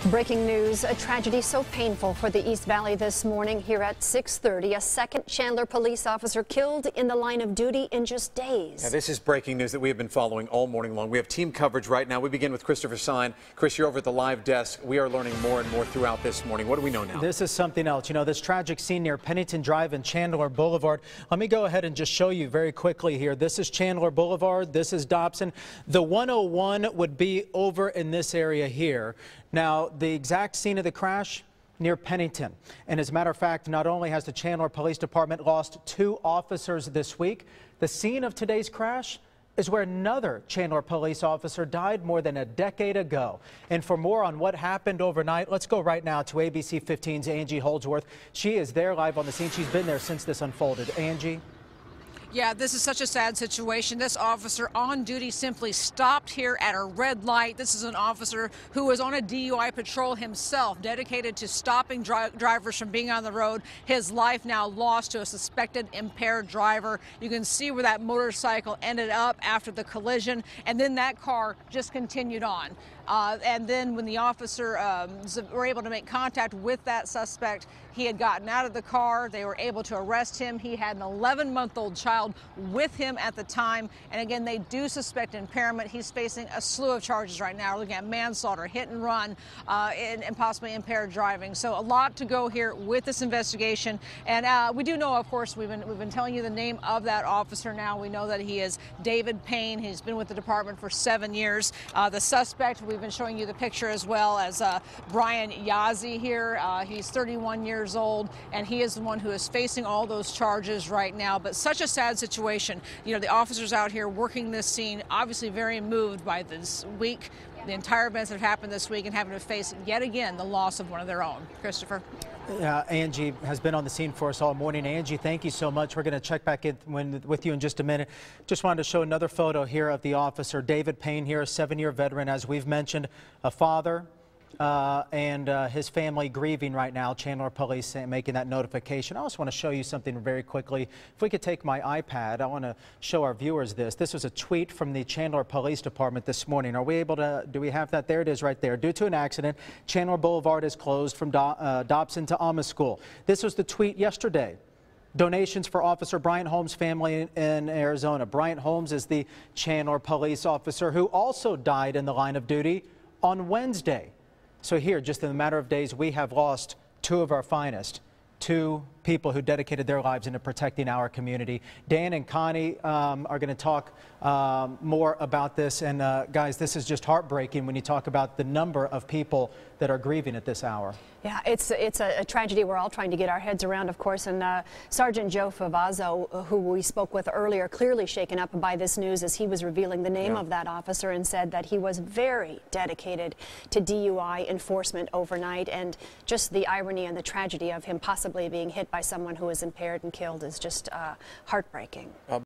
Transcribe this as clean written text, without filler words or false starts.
Breaking news, a tragedy so painful for the East Valley this morning. Here at 6:30, a second Chandler police officer killed in the line of duty in just days. Yeah, this is breaking news that we have been following all morning long. We have team coverage right now. We begin with Christopher Sign. Chris, you're over at the live desk. We are learning more and more throughout this morning. What do we know now? This is something else. You know, this tragic scene near Pennington Drive and Chandler Boulevard. Let me go ahead and just show you very quickly here. This is Chandler Boulevard. This is Dobson. The 101 would be over in this area here. Now, the exact scene of the crash near Pennington. And as a matter of fact, not only has the Chandler Police Department lost 2 officers this week, the scene of today's crash is where another Chandler police officer died more than a decade ago. And for more on what happened overnight, let's go right now to ABC 15's Angie Holdsworth. She is there live on the scene. She's been there since this unfolded. Angie? Yeah, this is such a sad situation. This officer on duty simply stopped here at a red light. This is an officer who was on a DUI patrol himself, dedicated to stopping drivers from being on the road. His life now lost to a suspected impaired driver. You can see where that motorcycle ended up after the collision, and then that car just continued on. And then when the officer were able to make contact with that suspect, he had gotten out of the car. They were able to arrest him. He had an 11-month-old child with him at the time. And again, they do suspect impairment. He's facing a slew of charges right now. We're looking at manslaughter, hit and run, and possibly impaired driving. So a lot to go here with this investigation. And we do know, of course, we've been telling you the name of that officer now. We know that he is David Payne. He's been with the department for 7 years. The suspect, we've been showing you the picture as well as Brian Yazzie here. He's 31 years old, and he is the one who is facing all those charges right now. But such a sad situation. You know, the officers out here working this scene, obviously very moved by this week, the entire events that have happened this week, and having to face yet again the loss of one of their own. Christopher? Angie has been on the scene for us all morning. Angie, thank you so much. We're going to check back in with you in just a minute. Just wanted to show another photo here of the officer, David Payne here, a 7-year veteran, as we've mentioned, a father and his family grieving right now. Chandler Police making that notification. I also want to show you something very quickly. If we could take my iPad, I want to show our viewers this. This was a tweet from the Chandler Police Department this morning. Are we able to, do we have that? There it is right there. Due to an accident, Chandler Boulevard is closed from Dobson to Alma School. This was the tweet yesterday. Donations for Officer Bryant Holmes' family in Arizona. Bryant Holmes is the Chandler police officer who also died in the line of duty on Wednesday. So here, just in a matter of days, we have lost 2 of our finest, 2 people who dedicated their lives into protecting our community. Dan and Connie are going to talk more about this. And guys, this is just heartbreaking when you talk about the number of people that are grieving at this hour. Yeah, it's a tragedy we're all trying to get our heads around, of course. And Sergeant Joe Favazzo, who we spoke with earlier, clearly shaken up by this news as he was revealing the name of that officer, and said that he was very dedicated to DUI enforcement overnight. And just the irony and the tragedy of him possibly being hit by someone who is impaired and killed is just heartbreaking.